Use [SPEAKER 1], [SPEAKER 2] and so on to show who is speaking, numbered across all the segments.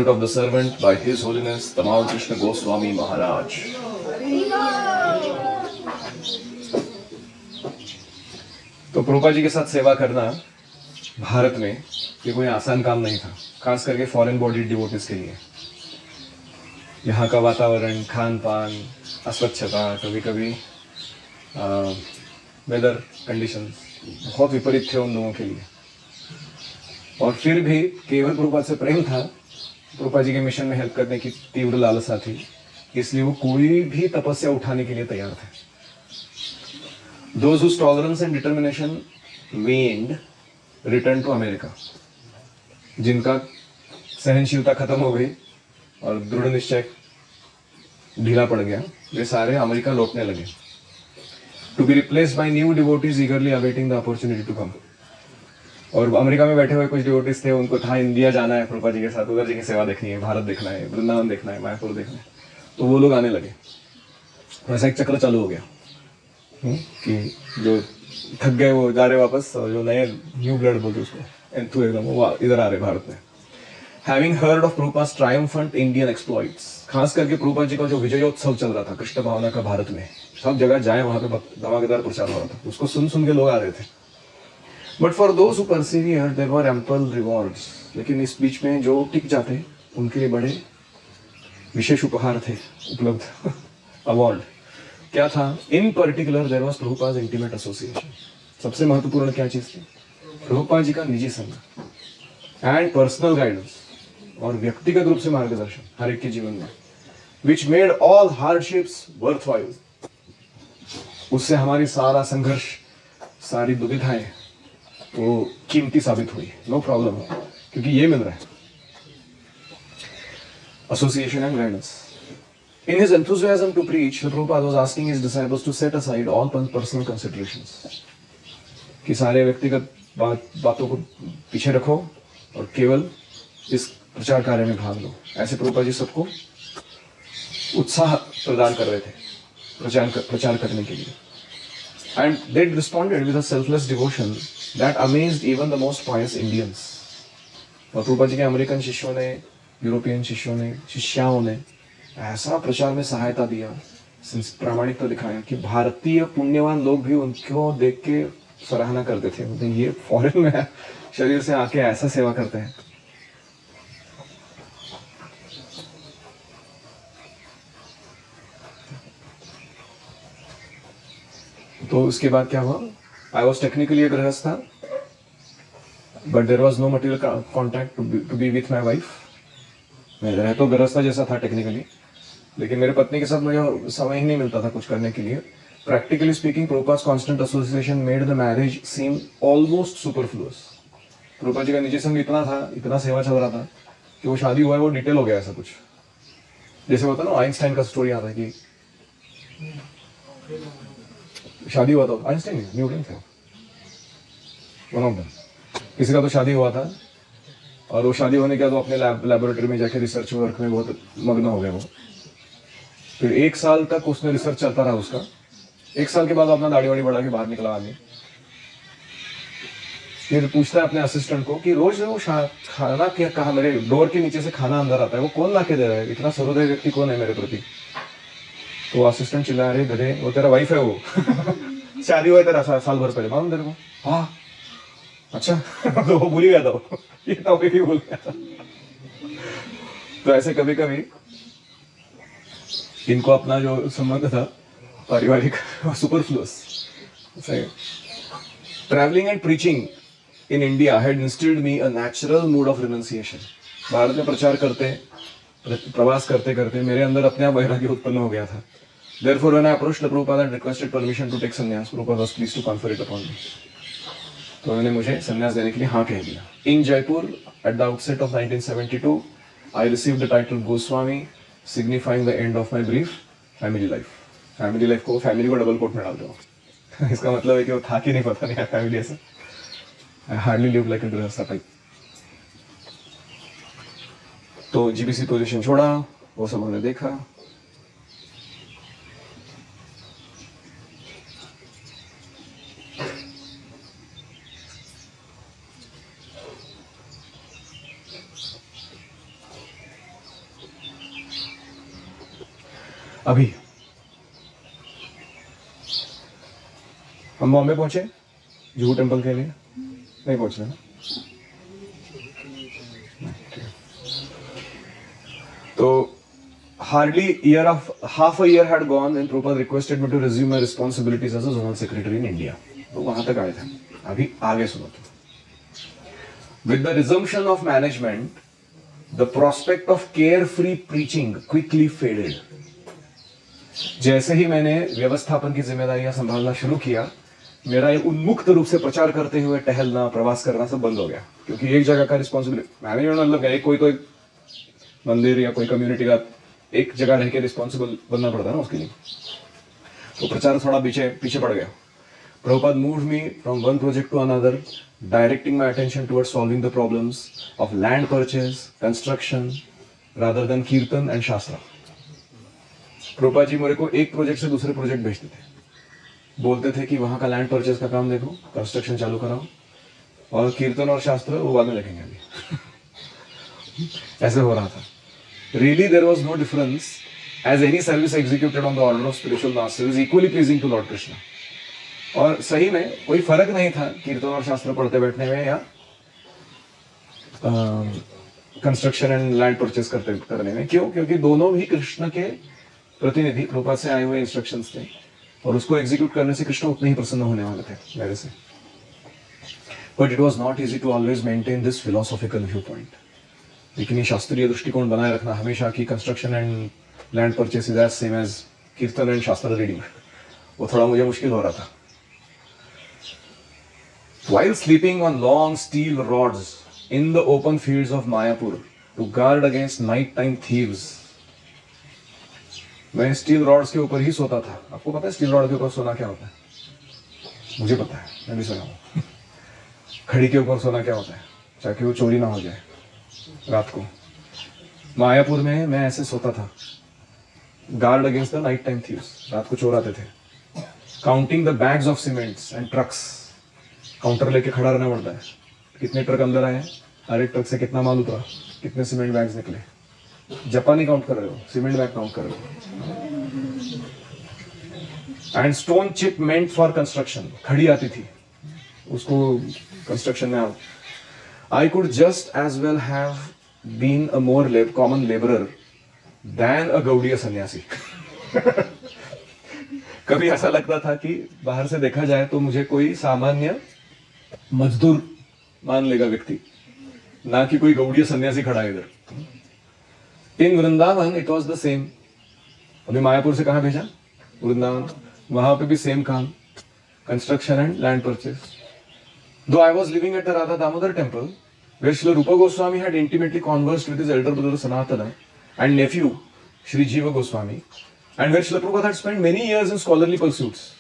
[SPEAKER 1] of the servant by His Holiness Tamal Krishna Goswami Maharaj. तो प्रभुपाद जी के साथ सेवा करना भारत में ये कोई आसान काम नहीं था, खास करके फॉरेन बॉडी डिवोटीज के लिए। यहाँ का वातावरण, खान पान, अस्वच्छता, कभी कभी वेदर कंडीशंस बहुत विपरीत थे उन लोगों के लिए। और फिर भी केवल प्रभुपाद से प्रेम था, प्रभुपाद जी के मिशन में हेल्प करने की तीव्र लालसा थी, इसलिए वो कोई भी तपस्या उठाने के लिए तैयार थे। Those whose tolerance and determination waned returned to America. जिनका सहनशीलता खत्म हो गई और दृढ़ निश्चय ढीला पड़ गया, वे सारे अमेरिका लौटने लगे। To be replaced by new devotees eagerly awaiting the opportunity to come. और अमेरिका में बैठे हुए कुछ डिवोटीज थे, उनको था इंडिया जाना है प्रभुपाद जी के साथ, उधर जी की सेवा देखनी है, भारत देखना है, वृंदावन देखना है, मायापुर देखना है। तो वो लोग आने लगे। वैसा एक चक्र चालू हो गया कि जो थक गए वो जा रहे वापस, और जो नए न्यू ब्लड बोलते उसको एंथुसियाज्म, वो इधर आ रहे भारत में। Having heard of Prabhupada's triumphant Indian exploits, खास करके प्रभुपाद जी का जो विजयोत्सव चल रहा था कृष्ण भावना का भारत में, सब जगह जाए वहां पे धमाकेदार प्रचार हो रहा था, उसको सुन सुन के लोग आ रहे थे। But for those who persevere there were ample rewards, लेकिन इस बीच में जो टिक जाते उनके लिए बड़े विशेष उपहार थे उपलब्ध। अवार्ड क्या था? In particular there was Prabhupada intimate association. सबसे महत्वपूर्ण क्या चीज थी? प्रभुपाद जी का निजी संग एंड पर्सनल गाइडेंस, और व्यक्तिगत रूप से मार्गदर्शन हर एक के जीवन में, which made all hardships worthwhile. उससे हमारी सारा संघर्ष, सारी दुविधाएं वो कीमती साबित हुई। नो प्रॉब्लम, क्योंकि ये मिल रहा है, association and guidance. In his enthusiasm to preach, the Prabhupada was asking his disciples to set aside all personal considerations. कि सारे व्यक्तिगत बातों को पीछे रखो और केवल इस प्रचार कार्य में भाग लो। ऐसे प्रभुपाद जी सबको उत्साह प्रदान कर रहे थे प्रचार करने के लिए। And they responded with a selfless devotion that amazed even the most pious Indians. और प्रभुपाद जी के अमेरिकन शिष्यों ने, यूरोपियन शिष्यों ने, शिष्याओं ने ऐसा प्रचार में सहायता दिया, प्रामाणिकता दिखाया कि भारतीय पुण्यवान लोग भी उनको देख के सराहना करते थे। मतलब ये फॉरेन में शरीर से आके ऐसा सेवा करते हैं। तो उसके बाद क्या हुआ? I was technically a grihastha था, but there was no material contact to be with my wife. मैं रह तो गृहस्थ जैसा था टेक्निकली, लेकिन मेरे पत्नी के साथ मुझे समय ही नहीं मिलता था कुछ करने के लिए। Practically speaking, Prabhupada constant association made the marriage seem almost superfluous. Prabhupada ji का निजी संग इतना था, इतना सेवा चल रहा था कि वो शादी हुआ है वो डिटेल हो गया ऐसा कुछ। जैसे होता ना आइंस्टाइन का स्टोरी आता है कि शादी हुआ था, आइंस्टाइन न्यूटन थे वन ऑफ देम, किसी का तो शादी हुआ था, और वो शादी होने के बाद वो अपने लैबोरेटरी में जाके रिसर्च वर्क में बहुत मग्न हो गए वो। फिर 1 साल तक उसमें रिसर्च चलता रहा उसका। 1 साल के बाद अपना दाढ़ी वाड़ी बढ़ा के बाहर निकला आदमी। फिर पूछता है अपने असिस्टेंट को कि रोज वो खाना क्या कहा, मेरे डोर के नीचे से खाना अंदर आता है, वो कौन ला के दे रहा है? इतना सहृदय व्यक्ति कौन है मेरे प्रति? तो असिस्टेंट चिल्ला रहे, गधे वो तेरा वाइफ है वो। शादी हुआ है तेरा साल भर पहले, मालूम तेरे को? हाँ अच्छा। तो वो भूल गया था, ये टॉपिक ही भूल गया था। तो ऐसे कभी कभी इनको अपना जो संबंध था पारिवारिक superfluous. Travelling and preaching in India had instilled me a natural mood off renunciation. Bharat में प्रचार करते, प्रवास करते करते मेरे अंदर अपने आप वैराग्य उत्पन्न हो गया था। Therefore, when I approached the Prabhupada and requested permission to take sannyas, Prabhupada was pleased to confer it upon me. तो उन्होंने मुझे संन्यास देने के लिए हाँ कह दिया। In Jaipur, at the outset of 1972, I received the title Goswami, signifying the end of my brief family life. Family life को, फैमिली को डबल कोट में डाल दो। इसका मतलब है कि वो था कि नहीं पता नहीं फैमिली ऐसा। I hardly lived like a गृहस्थ टाइप। तो जीबीसी पोजीशन छोड़ा, वो सब हमने देखा। अभी हम बॉम्बे पहुंचे जुहू टेम्पल के लिए, नहीं पहुंचे ना? तो hardly half a year had gone when Prabhupada requested me to resume my responsibilities as a zonal secretary in India. तो वहां तक आए थे. अभी आगे सुनो तो. With the resumption of management, the prospect of carefree preaching quickly faded. जैसे ही मैंने व्यवस्थापन की जिम्मेदारियां संभालना शुरू किया, मेरा ये उन्मुक्त रूप से प्रचार करते हुए टहलना, प्रवास करना सब बंद हो गया, क्योंकि एक जगह का रिस्पॉन्सिबिलिटी मैनेजमेंट मतलब क्या, कोई तो एक मंदिर या कोई कम्युनिटी का एक जगह रह के रिस्पॉन्सिबल बनना पड़ता है ना उसके लिए, तो प्रचार थोड़ा पीछे पड़ गया. Prabhupada moved me from one project to another, directing my attention towards solving the problems of land purchase, construction, rather than kirtan and shastra. Prabhupada जी मेरे को एक प्रोजेक्ट से दूसरे प्रोजेक्ट भेजते थे, बोलते थे कि वहां का लैंड परचेज का काम देखो, कंस्ट्रक्शन चालू कराओ, और कीर्तन और शास्त्र वो बाद में देखेंगे अभी. ऐसे हो रहा था. Really, there was no difference, as any service executed on the order of spiritual master is equally pleasing to Lord Krishna. और सही में कोई फर्क नहीं था कीर्तन और शास्त्र पढ़ते बैठने में या कंस्ट्रक्शन एंड लैंड परचेज करने में. क्यों? क्योंकि दोनों भी कृष्ण के प्रतिनिधि, प्रभुपाद से आए हुए इंस्ट्रक्शंस थे, और उसको एग्जीक्यूट करने से कृष्ण उतने ही प्रसन्न होने वाले थे मेरे से. But it was not easy to always maintain this philosophical view point. लेकिन ये शास्त्रीय दृष्टिकोण बनाए रखना हमेशा की construction and land purchase is as same as kirtan and shastra reading, वो थोड़ा मुझे मुश्किल हो रहा था. While sleeping on long steel rods in the open fields of Mayapur to guard against nighttime thieves, मैं स्टील रॉड्स के ऊपर ही सोता था. आपको पता है स्टील रॉड के ऊपर सोना क्या होता है? मुझे पता है, मैं भी सोया हूँ. खड़ी के ऊपर सोना क्या होता है, ताकि वो चोरी ना हो जाए रात को. मायापुर में मैं ऐसे सोता था, guard against the night time thieves. रात को चोर आते थे. Counting the bags of cements and trucks. Counter लेके खड़ा रहना पड़ता है, कितने ट्रक अंदर आए, हर एक ट्रक से कितना माल उतरा, कितने सीमेंट बैग्स निकले. जापानी काउंट कर रहे हो, सीमेंट बैग काउंट कर रहे हो. And stone shipment for construction. खड़ी आती थी, उसको कंस्ट्रक्शन में. I could just as well have been a more common labourer than a Gaudiya sannyasi. कभी ऐसा लगता था कि बाहर से देखा जाए तो मुझे कोई सामान्य मजदूर मान लेगा व्यक्ति, ना कि कोई गौड़ीय सन्यासी खड़ा है इधर. In Vrindavan it was the same. अभी मायापुर से कहाँ भेजा? वृंदावन. वहां पे भी सेम काम, construction and land purchase. Though I was living at the Radha Damodar temple, where Srila Rupa Goswami had intimately conversed with his elder brother Sanatana and nephew Sri Jiva Goswami, and where Srila Prabhupada had spent many years in scholarly pursuits,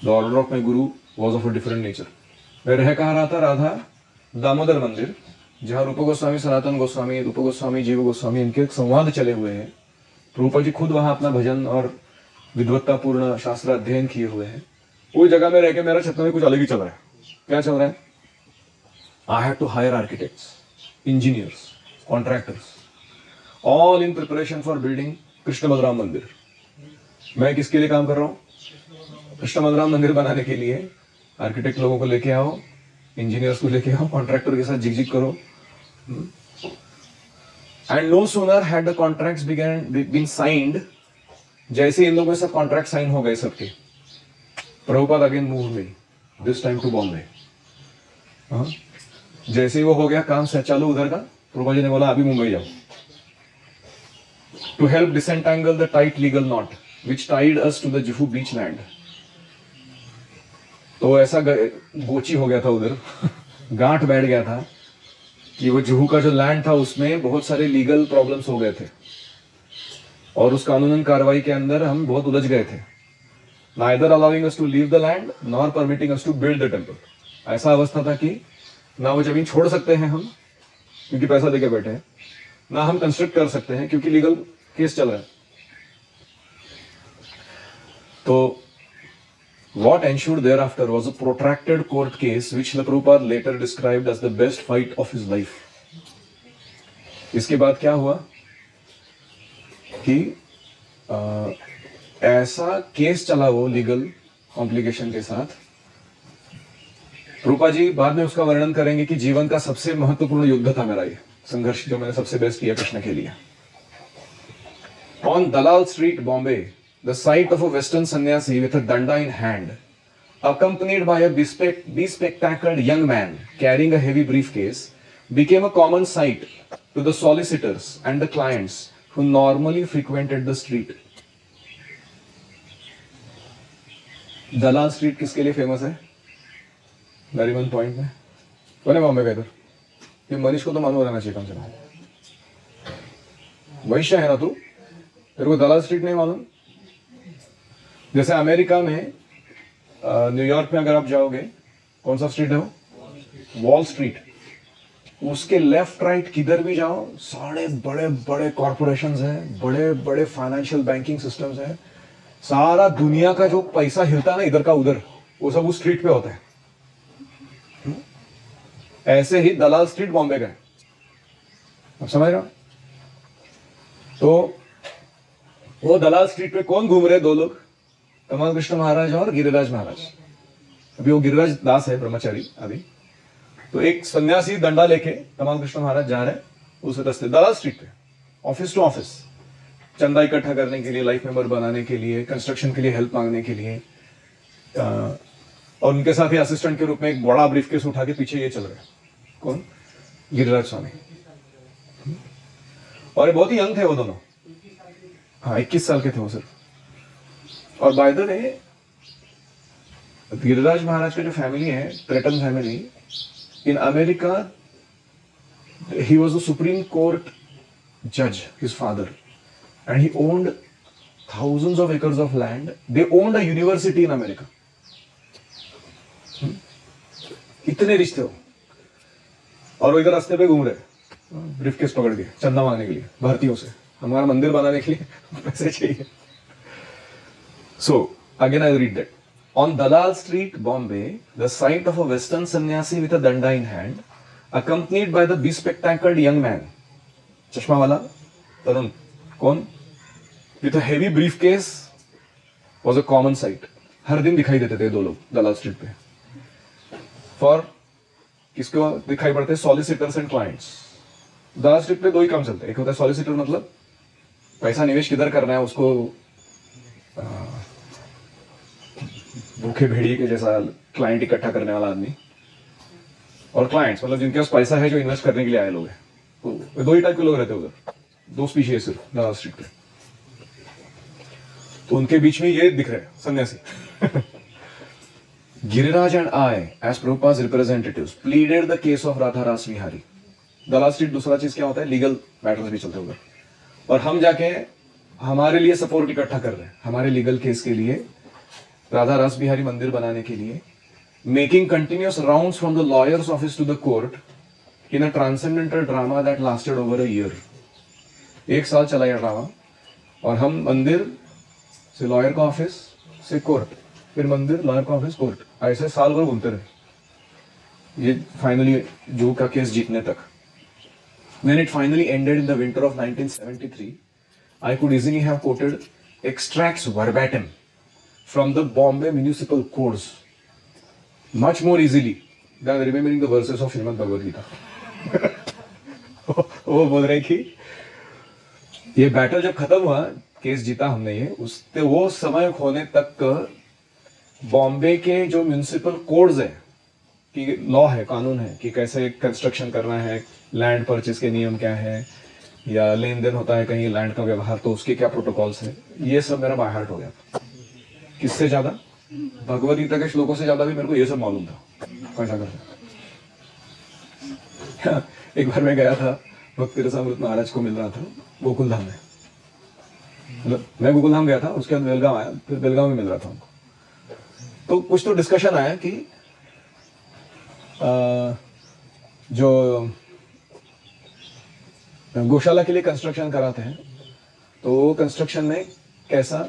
[SPEAKER 1] the order of my guru was of a different nature. मैं रह कहाँ रहा था? राधा दामोदर मंदिर, जहाँ रूप गोस्वामी, सनातन गोस्वामी, रूप गोस्वामी, जीव गोस्वामी, इनके संवाद चले हुए हैं. प्रभुपाद जी खुद वहाँ अपना भजन और विद्वत्तापूर्ण शास्त्र अध्ययन किए हुए हैं. वो जगह में रह के मेरा छत्ता में कुछ अलग ही चल रहा है. क्या चल रहा है? I had to hire architects, engineers, contractors, all in preparation for building Krishna Balram मंदिर. मैं किसके लिए काम कर रहा हूँ? कृष्ण बलराम मंदिर बनाने के लिए. आर्किटेक्ट लोगों को लेके आओ, इंजीनियर्स को लेके आओ, कॉन्ट्रैक्टर के साथ झिकझिक करो. And no sooner had the contracts been signed, जैसे इन लोगों के साथ कॉन्ट्रैक्ट साइन हो गए सबके, Prabhupada again move me, this time to Bombay. जैसे ही वो हो गया काम से चालू उधर का, प्रभुपाद जी ने बोला अभी मुंबई जाओ, to help disentangle the tight legal knot which tied us to the Juhu beach land. तो ऐसा गोची हो गया था उधर, गांठ बैठ गया था कि वो जुहू का जो लैंड था उसमें बहुत सारे लीगल प्रॉब्लम्स हो गए थे, और उस कानूनन कार्रवाई के अंदर हम बहुत उलझ गए थे. Neither allowing us to leave the land nor permitting us to build the temple. ऐसा अवस्था था कि ना वो जमीन छोड़ सकते हैं हम क्योंकि पैसा देके बैठे हैं, ना हम कंस्ट्रक्ट कर सकते हैं क्योंकि लीगल केस चल रहा है. तो what ensued thereafter was a protracted court case which Srila Prabhupada later described as the best fight of his life. इसके बाद क्या हुआ कि ऐसा केस चला वो लीगल कॉम्प्लिकेशन के साथ। रूपा जी बाद में उसका वर्णन करेंगे कि जीवन का सबसे महत्वपूर्ण युद्ध था मेरा, ये संघर्ष जो मैंने सबसे बेस्ट किया कृष्ण के लिए। On Dalal street Bombay, the site of a western सन्यासी विथ अ डंडा in hand, accompanied by a bespectacled young man carrying a heavy briefcase, became a common sight to the solicitors and the clients who normally frequented the street. Dalal street किसके लिए famous है? Nariman point में कौन है बॉम्बे का इधर? ये मनीष को तो मालूम रहना चाहिए कम से कम। वैश्य है ना तू, तेरे को दलाल स्ट्रीट नहीं मालूम? जैसे अमेरिका में न्यूयॉर्क में अगर आप जाओगे, कौन सा स्ट्रीट है वो? Wall street. उसके लेफ्ट राइट किधर भी जाओ, सारे बड़े बड़े कॉर्पोरेशंस हैं, बड़े बड़े फाइनेंशियल बैंकिंग सिस्टम्स हैं। सारा दुनिया का जो पैसा हिलता है ना इधर का उधर, वो सब उस स्ट्रीट पे होता है। ऐसे ही दलाल स्ट्रीट बॉम्बे का है, आप समझ रहे हो? तो वो दलाल स्ट्रीट पे कौन घूम रहे? दो लोग, तमाल कृष्ण महाराज और गिरिराज महाराज। अभी वो गिरिराज दास है, ब्रह्मचारी अभी। तो एक सन्यासी डंडा लेके तमाल कृष्ण महाराज जा रहे हैं उस रास्ते दलाल स्ट्रीट पे, ऑफिस टू ऑफिस, चंदा इकट्ठा करने के लिए, लाइफ मेंबर बनाने के लिए, कंस्ट्रक्शन के लिए हेल्प मांगने के लिए। और उनके साथ ही असिस्टेंट के रूप में एक बड़ा ब्रीफकेस उठा के पीछे ये चल रहे हैं। कौन? गिरिराज स्वामी। और ये बहुत ही यंग थे वो दोनों, हाँ 21 साल के थे वो सिर्फ। और by the way Giriraj Maharaj का जो फैमिली है, Teton family, in America he was the supreme court जज, his father, and he owned thousands of acres of land. They owned a university in America. इतने रिच थे वो। और वो इधर रास्ते पे घूम रहे, ब्रीफकेस पकड़ के चंदा मांगने के लिए भारतीयों से, हमारा मंदिर बनाने के लिए पैसे चाहिए। So again I read that. On Dalal Street, Bombay, the sight of a Western sannyasi with a danda in hand, accompanied by the bespectacled young man, चश्मा वाला तरुण, कौन? With a heavy briefcase, was a common sight. हर दिन दिखाई देते थे दो लोग दलाल street पे। फॉर किसको दिखाई पड़ते? Solicitors and clients. Dalal street पे दो ही काम चलते हैं, एक होता है सॉलिसिटर, मतलब पैसा निवेश किधर करना है उसको भूखे भेड़िए के जैसा क्लाइंट इकट्ठा करने वाला आदमी, और क्लाइंट्स मतलब जिनके पास पैसा है, जो इन्वेस्ट करने के लिए आए लोग हैं। तो दो ही टाइप के लोग रहते हैं उधर, दो स्पीशीज सिर्फ दलाल स्ट्रीट पे। तो उनके बीच में ये दिख रहे हैं सन्यासी। Giriraj and I as Prabhupada representatives pleaded the case of Radha Ras Vihari. Dalal street दूसरा चीज क्या होता है? लीगल मैटर्स भी चलते उधर, और हम जाके हमारे लिए सपोर्ट इकट्ठा कर रहे हैं, हमारे लीगल केस के लिए, राधा रास बिहारी मंदिर बनाने के लिए, making continuous rounds from the lawyers office to the court in a transcendental drama that lasted over a year. 1 साल चला यह ड्रामा, और हम मंदिर से लॉयर का ऑफिस से कोर्ट, फिर मंदिर, लॉयर का ऑफिस, कोर्ट, ऐसे साल भर घूमते रहे, ये फाइनली जो का केस जीतने तक। When it finally ended in the winter of 1973, I could easily have quoted extracts verbatim from the Bombay Municipal Codes, much more easily than remembering the verses of Srimad Bhagavad Gita. वो बोल रहे कि ये battle जब खत्म हुआ, case जीता हमने ये, उससे वो समय होने तक बॉम्बे के जो म्यूनिसिपल कोड्स है, कि लॉ है, कानून है कि कैसे कंस्ट्रक्शन करना है, लैंड परचेज के नियम क्या है, या लेन देन होता है कहीं लैंड का व्यवहार, तो उसके क्या प्रोटोकॉल्स है, ये सब मेरा बाय हार्ट हो गया। किससे ज्यादा? भगवद गीता के श्लोकों से ज्यादा भी मेरे को ये सब मालूम था कैसा करते। एक बार मैं गया था, भक्ति रसामृत महाराज को मिल रहा था गोकुलधाम में, मतलब मैं गोकुलधाम गया था, उसके बाद बेलगांव आया, फिर बेलगांव में मिल रहा था उनको। तो कुछ तो डिस्कशन आया कि जो गौशाला के लिए कंस्ट्रक्शन कराते हैं, तो वो कंस्ट्रक्शन में कैसा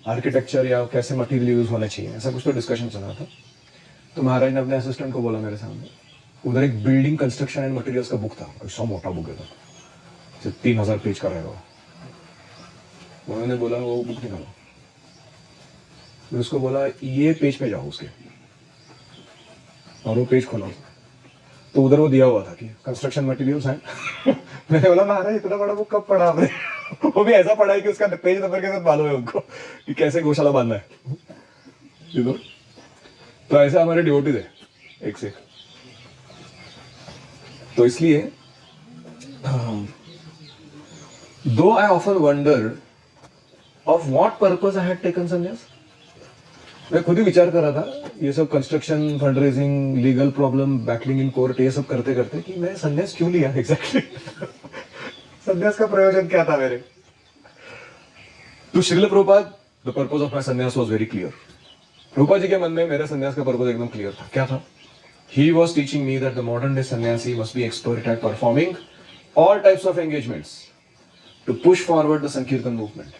[SPEAKER 1] आर्किटेक्चर या कैसे मटेरियल यूज होने चाहिए, ऐसा कुछ तो डिस्कशन चल रहा था। तो महाराज ने अपने असिस्टेंट को बोला मेरे सामने, उधर एक बिल्डिंग कंस्ट्रक्शन एंड मटेरियल्स का बुक था, 100 मोटा बुक है, 3000 पेज का रहेगा। उन्होंने बोला वो बुक निकालो, फिर उसको बोला ये पेज पे जाओ उसके, और वो पेज खोला उसने, तो उधर वो दिया हुआ था कि कंस्ट्रक्शन मटेरियल्स हैं। मैंने बोला महाराज इतना बड़ा बुक कब पढ़ा आपने? वो भी ऐसा पढ़ा है कि उसका पेज नंबर के साथ मालूम है उनको कि कैसे गौशाला बांधना है। You know? तो ऐसे हमारे डिवोटीज है एक से। तो इसलिए दो I often wonder of what purpose I had taken संन्यास। मैं खुद ही विचार कर रहा था ये सब construction, fund raising, legal problem, battling in court, ये सब करते करते कि मैं संन्यास क्यों लिया एग्जैक्टली। संन्यास का प्रयोजन क्या था मेरे? तो Srila Prabhupada, the purpose of my संन्यास was very clear. Prabhupada ji के मन में मेरे संन्यास का पर्पस एकदम क्लियर था। क्या था? He was teaching me that the modern day sannyasi must be expert at performing all types of engagements to push forward the Sankirtan movement.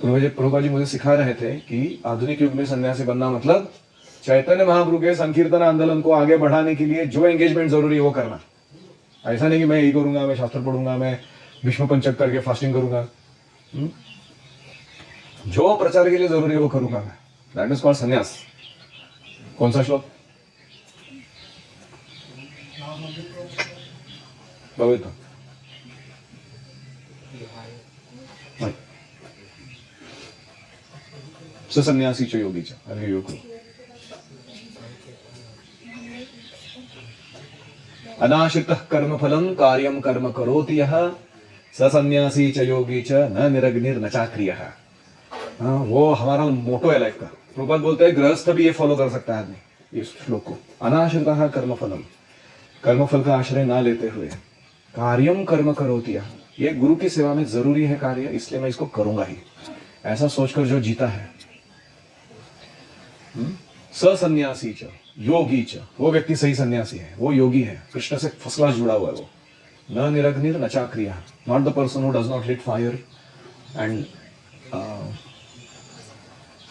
[SPEAKER 1] Prabhupada ji मुझे सिखा रहे थे कि आधुनिक युग में सन्यासी बनना मतलब चैतन्य महाप्रभु के संकीर्तन आंदोलन को आगे बढ़ाने के लिए जो एंगेजमेंट जरूरी है वो करना। ऐसा नहीं कि मैं यही करूंगा, मैं शास्त्र पढ़ूंगा, मैं भीष्म पंचक करके फास्टिंग करूंगा। जो प्रचार के लिए जरूरी है वो करूंगा मैं। दैट इज कॉल्ड संन्यास। कौन सा श्लोक? भगवत सन्यासी च योगी च। अरे योग अनाश्रितः कर्म फलम कार्यम कर्म करोति यः स सन्यासी च योगी च न निरग्निर न चाक्रियः। वो हमारा मोटो है लाइफ का। प्रभुपाद बोलते हैं गृहस्थ भी ये फॉलो कर सकता है आदमी इस श्लोक को। अनाश्रितः कर्म फलम, कर्मफल का आश्रय ना लेते हुए, कार्यम कर्म करोति यः, ये गुरु की सेवा में जरूरी है कार्य, इसलिए मैं इसको करूंगा ही, ऐसा सोचकर जो जीता है। सन्यासी च योगी च, वो व्यक्ति सही सन्यासी है, वो योगी है, कृष्ण से फर्स्ट क्लास जुड़ा हुआ है वो। न निरग्निर न चाक्रियः, not the person who does not light fire and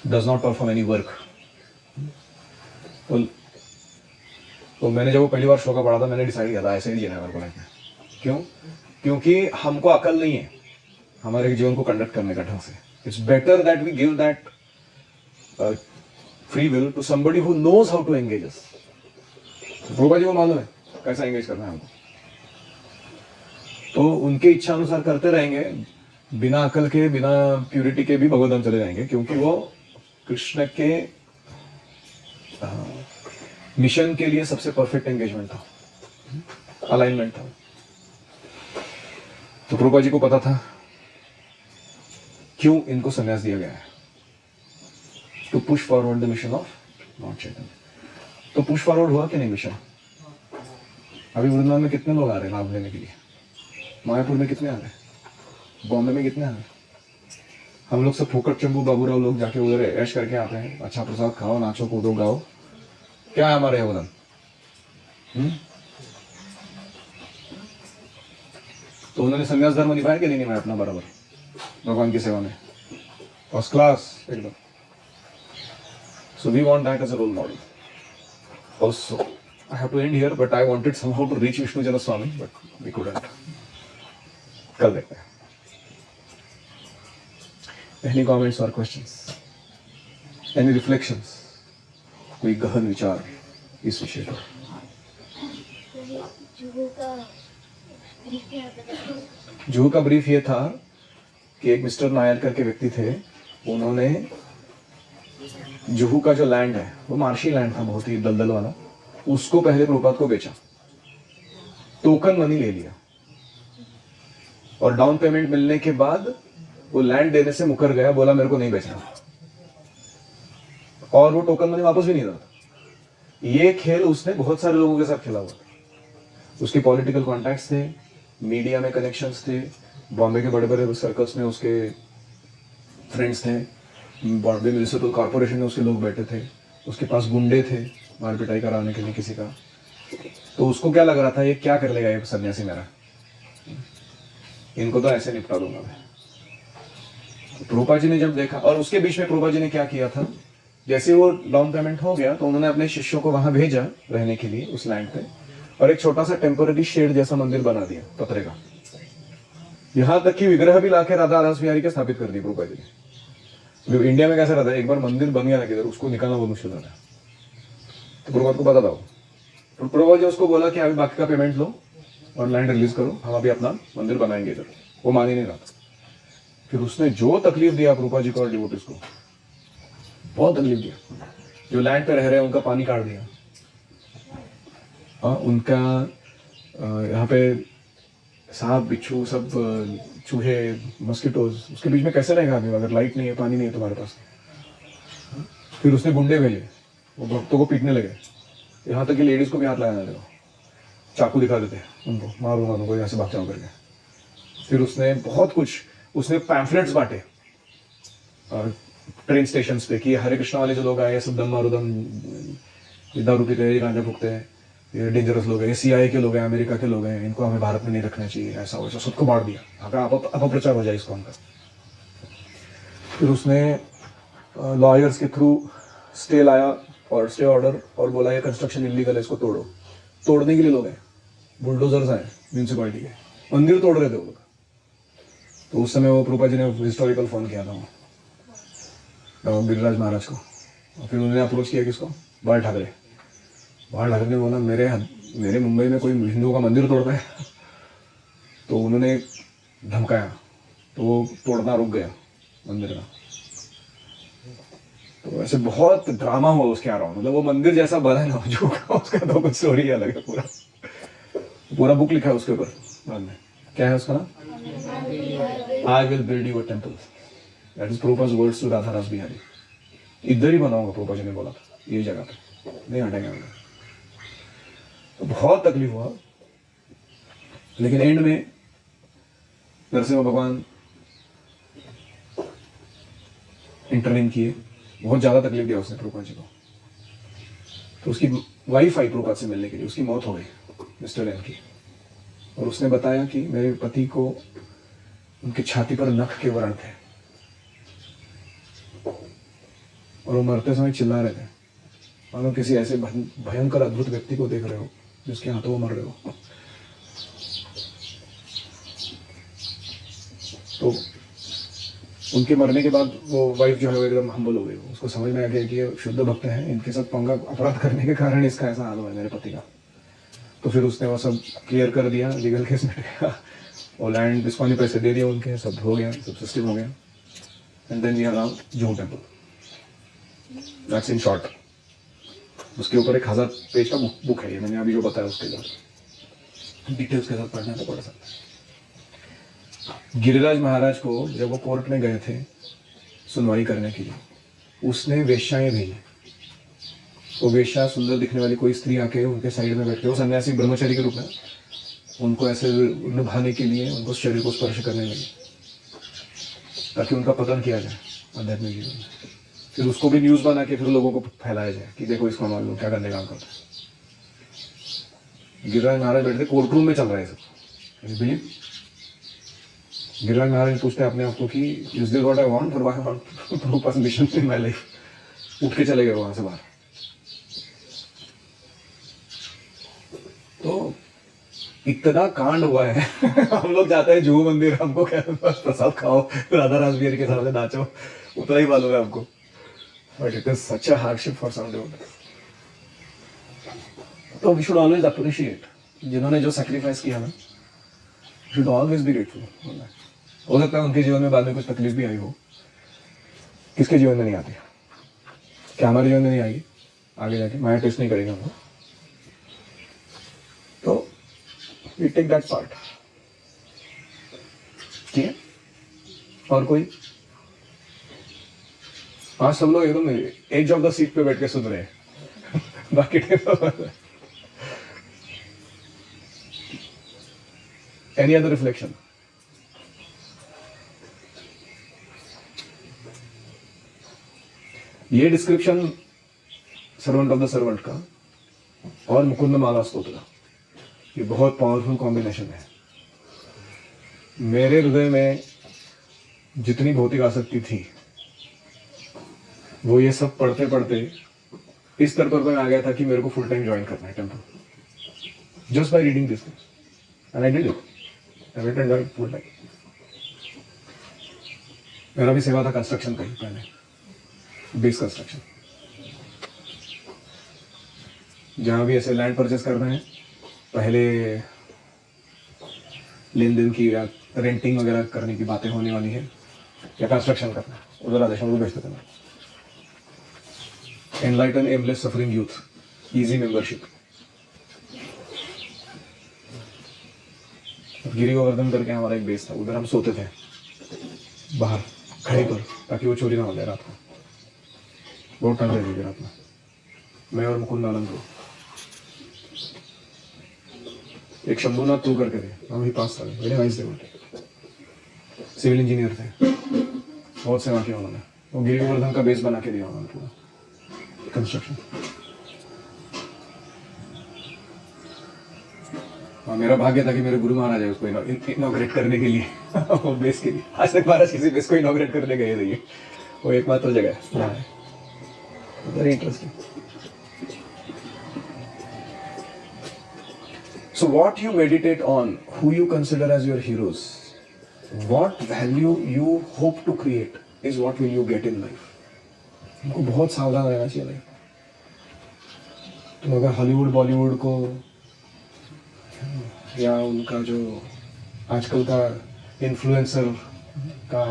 [SPEAKER 1] does not perform any work. तो मैंने जब वो पहली बार श्लोका पढ़ा था मैंने डिसाइड किया था ऐसे ही जीना है मेरे को लाइफ में। क्यों? क्योंकि हमको अकल नहीं है हमारे जीवन को कंडक्ट करने का ढंग से। It's better that we give that free will to somebody who knows how to engage us. Prabhupada ji को मालूम है कैसा एंगेज करना है हमको, तो उनके इच्छा अनुसार करते रहेंगे, बिना अकल के, बिना प्यूरिटी के भी भगवत धाम चले जाएंगे, क्योंकि वो कृष्ण के मिशन के लिए सबसे परफेक्ट एंगेजमेंट था, अलाइनमेंट था। तो प्रभुपाद जी को पता था क्यों इनको संन्यास दिया गया है, to push forward the mission of Lord Chaitanya. तो पुश फॉरवर्ड हुआ कि नहीं मिशन? अभी वृंदावन में कितने लोग आ रहे हैं लाभ लेने के लिए? मायापुर में कितने आ रहे हैं? बॉम्बे में कितने आ रहे हैं? हम लोग सब फोकट चंबू बाबूराव लोग जाके उधर ऐश करके आते हैं, अच्छा प्रसाद खाओ, नाचो कूदो गाओ, क्या है हमारे योगदान? तो उन्होंने संन्यास धर्म निभाया कि नहीं निभाया अपना बराबर भगवान की सेवा में? फर्स्ट क्लास एकदम। So we want that as a role model. Also, I have to end here, but I wanted somehow to reach Vishnu Jana Swami, but we couldn't. कल देखते हैं। Any comments or questions? Any reflections? कोई गहन विचार इस विषय पर? जुहू का ब्रीफ ये था कि एक मिस्टर नायर करके व्यक्ति थे, उन्होंने जुहू का जो लैंड है वो मार्शी लैंड था, बहुत ही दलदल वाला, उसको पहले प्रभुपाद को बेचा, टोकन मनी ले लिया, और डाउन पेमेंट मिलने के बाद वो लैंड देने से मुकर गया, बोला मेरे को नहीं बेचना, और वो टोकन मनी वापस भी नहीं था। ये खेल उसने बहुत सारे लोगों के साथ खेला हुआ। उसके पॉलिटिकल कॉन्टैक्ट्स थे, मीडिया में कनेक्शंस थे, बॉम्बे के बड़े बड़े सर्कल्स में उसके फ्रेंड्स थे, बॉम्बे म्यूनिसिपल कॉर्पोरेशन में उसके लोग बैठे थे, उसके पास गुंडे थे मार पिटाई कराने के लिए किसी का। तो उसको क्या लग रहा था, ये क्या कर लेगा ये सन्यासी मेरा, इनको तो ऐसे निपटा दूंगा मैं। तो प्रभुपाद जी ने जब देखा, और उसके बीच में प्रभुपाद जी ने क्या किया था, जैसे वो डाउन पेमेंट हो गया तो उन्होंने अपने शिष्यों को वहां भेजा रहने के लिए उस लैंड पे, और एक छोटा सा टेम्पररी शेड जैसा मंदिर बना दिया पतरे का। यहाँ तक कि विग्रह भी लाके राधा रास बिहारी के स्थापित कर दी प्रभुपाद जी ने। जो इंडिया में कैसा रहता है, एक बार मंदिर बन गया ना किधर, उसको निकालना बहुत मुश्किल रहता है। तो प्रभुपाद को पता था वो। तो प्रभुपाद जी उसको बोला कि अभी बाकी का पेमेंट लो और लैंड रिलीज करो, हम अभी अपना मंदिर बनाएंगे इधर। वो मान ही नहीं रहा था। फिर उसने जो तकलीफ दिया प्रभुपाद जी को और डिवोटीज को, बहुत तकलीफ दिया। जो लैंड पे रह रहे हैं उनका पानी काट दिया, उनका यहाँ पे सांप बिच्छू सब, चूहे मस्किटोज, उसके बीच में कैसे रहेगा आदमी अगर लाइट नहीं है, पानी नहीं है तुम्हारे पास। फिर उसने गुंडे भेजे, वो भक्तों को पीटने लगे, यहाँ तक कि लेडीज को भी हाथ लगाने लगा, चाकू दिखा देते उनको, मारूंगा तुमको, यहाँ से भाग जाओ करके। फिर उसने बहुत कुछ, उसने पैम्फलेट्स बांटे ट्रेन स्टेशन पे कि हरे कृष्णा वाले जो लोग आए सब दम मारो दम, दारू पीते हैं, गांजा फूकते हैं, ये डेंजरस लोग हैं, ये CIA के लोग हैं, अमेरिका के लोग हैं, इनको हमें भारत में नहीं रखना चाहिए, ऐसा वैसा सबको बांट दिया, अगर अपप्रचार हो जाए इसको उनका। फिर उसने लॉयर्स के थ्रू स्टे लाया और स्टे ऑर्डर, और बोला ये कंस्ट्रक्शन इलीगल है, इसको तोड़ो। तोड़ने के लिए लोग हैं, बुलडोजर्स आए म्यूनसिपालिटी के, मंदिर तोड़ रहे थे वो लोग। तो उस समय वो प्रभुपाद जी ने हिस्टोरिकल फोन किया था गिरिराज महाराज को, और फिर उन्होंने अप्रोच किया किसको, बाल ठाकरे। बाल ठाकरे ने बोला मेरे मुंबई में कोई हिंदुओं का मंदिर तोड़ रहा है। तो उन्होंने धमकाया, तो वो तोड़ना रुक गया मंदिर का। तो ऐसे बहुत ड्रामा हुआ उसके अराउंड, मतलब वो मंदिर जैसा बना ना जो उसका तो कुछ स्टोरी अलग है। पूरा पूरा बुक लिखा है उसके ऊपर बाद में, क्या है उसका नाम, I will build you a temple. That is Prabhupada words to Radha Ras Bihari. इधर ही बनाऊंगा, प्रभुपाद जी ने बोला था, ये जगह पे नहीं हटेंगे। तो बहुत तकलीफ हुआ, लेकिन एंड में नरसिम्हा भगवान इंटरवीन किए। बहुत ज्यादा तकलीफ दिया उसने प्रभुपाद जी को। तो उसकी वाइफ आई प्रभुपाद से मिलने के लिए, उसकी मौत हो गई मिस्टर एन की, और उसने बताया कि मेरे पति को उनकी छाती पर नख के व्रण थे और वो मरते समय चिल्ला रहे थे, मानो किसी ऐसे भयंकर अद्भुत व्यक्ति को देख रहे हो जिसके हाथों वो मर रहे हो। तो उनके मरने के बाद वो वाइफ जो है वो एकदम हम्बल हो गई। उसको समझ में आ गया कि ये शुद्ध भक्त हैं, इनके साथ पंगा अपराध करने के कारण इसका ऐसा हाल हुआ है मेरे पति का। तो फिर उसने वो सब क्लियर कर दिया, लीगल केस मिट गया, और लैंड डिस्काउंट पैसे दे दिए उनके, सब हो गया, सब सिस्टम हो गया। And then we have now Juhu temple. That's in short. उसके ऊपर एक 1000 पेज का बुक है, ये मैंने अभी जो बताया उसके लिए डिटेल्स के साथ पढ़ना तो पढ़ सकते हैं। गिरिराज महाराज को जब वो कोर्ट में गए थे सुनवाई करने के लिए, उसने वेश्याएं भेजी। वो वेश्या, सुंदर दिखने वाली कोई स्त्री आके उनके साइड में बैठ के, वो सन्यासी ब्रह्मचारी के रूप में, उनको ऐसे निभाने के लिए उनको शरीर को स्पर्श करने लगे ताकि उनका पतन किया जाए आध्यात्मिक जीवन में। फिर उसको भी न्यूज बना के फिर लोगों को फैलाया जाए कि देखो इसको मालूम क्या करने काम करता है। गिरिराज महाराज बैठते कोर्ट रूम में चल रहा है सब, बिलीव। गिरिराज महाराज पूछते हैं अपने आप को कि is this what I want और why I want Prabhupada mission in my life. उठ के चले गए वहां से बाहर। तो इतना कांड हुआ है। हम लोग जाते हैं जुहू मंदिर, हमको क्या प्रसाद खाओ, राधा रास बिहारी के सामने नाचो, उतना ही मालूम है हमको। But it is such a hardship for some devotees. तो वी शुड ऑलवेज अप्रिशिएट जिन्होंने जो सैक्रिफाइस किया ना, शुड ऑलवेज बी ग्रेटफुल। हो सकता है उनके जीवन में बाद में कुछ तकलीफ भी आई हो, किसके जीवन में नहीं आती, क्या हमारे जीवन में नहीं आएगी आगे जाके, माया टेस्ट नहीं करेंगे हम लोग। तो वी टेक दैट पार्ट। ठीक है, और कोई? हाँ, सब लोग एकदम एज ऑफ द सीट पे बैठ के सुन रहे हैं। बाकी एनी अदर रिफ्लेक्शन? ये description servant of the servant का और मुकुंद माला स्तोत्र, ये बहुत पावरफुल कॉम्बिनेशन है। मेरे हृदय में जितनी भौतिक आसक्ति थी वो ये सब पढ़ते पढ़ते इस स्तर पर मैं आ गया था कि मेरे को फुल टाइम ज्वाइन करना है temple, just by reading this and I did it. I went and joined full time. मेरा भी सेवा था कंस्ट्रक्शन का ही पहले, बेस कंस्ट्रक्शन। जहाँ भी ऐसे लैंड परचेस करना है, पहले लेन देन की या रेंटिंग वगैरह करने की बातें होने वाली है या कंस्ट्रक्शन करना है, उधर आदेशों को भेजते थे मैं। Enlighten aimless suffering youth, easy membership. Giri Govardhan करके हमारा एक बेस था, उधर हम सोते थे बाहर खड़े पर, ताकि वो चोरी ना हो जाए रात को। बहुत ठंड रहती थी रात में। मैं और मुकुंद आनंद, एक शंभुनाथ तू करके थे, हम ही 5 साल, वेरी नाइस थे, सिविल इंजीनियर थे, बहुत सेवा किया उन्होंने। वो गिरी गोवर्धन का बेस बना के दिया उन्होंने पूरा कंस्ट्रक्शन। और मेरा भाग्य था कि मेरे गुरु महाराज है उसको इनॉग्रेट करने के लिए वो बेस के लिए। आज तक महाराज किसी बेस को इनॉग्रेट करने गए नहीं, वो एकमात्र जगह है। Very interesting. So what you meditate on, who you consider as your heroes, what value you hope to create is what will you get in life. तुमको बहुत सावधान रहना चाहिए लाइफ। तुम अगर हॉलीवुड बॉलीवुड को या उनका जो आजकल का इन्फ्लुएंसर का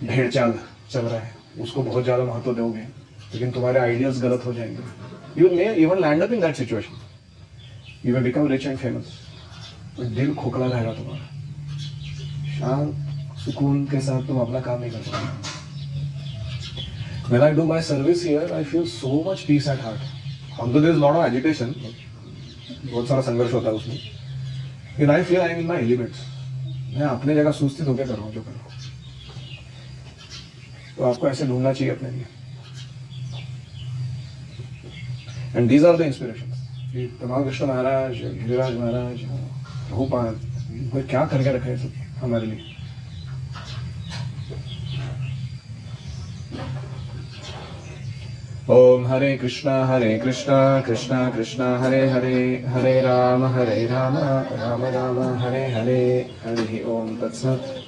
[SPEAKER 1] भेड़ चाल चल रहा है उसको बहुत ज़्यादा महत्व दोगे, लेकिन तुम्हारे आइडियाज गलत हो जाएंगे, you may even land up in that situation, you will become rich and famous, दिल खोखला रहेगा तुम्हारा, शांत सुकून के साथ तुम अपना काम नहीं कर पाओगे। When I do my service here, I feel so much peace at heart. Although there is a lot of agitation, बहुत सारा संघर्ष होता है उसमें, लेकिन I feel I am in my elements. मैं अपने जगह सुस्थित होकर कर रहा हूँ जो कर रहा हूँ। तो आपको ऐसे ढूंढना चाहिए अपने लिए। And these are the inspirations. तमाम कृष्ण महाराज, गिरिराज महाराज, प्रभुपाद, वो क्या करके रखा है सब हमारे लिए। ओम हरे कृष्णा कृष्णा कृष्णा हरे हरे, हरे राम राम राम हरे हरे, हरि ओम तत्सत।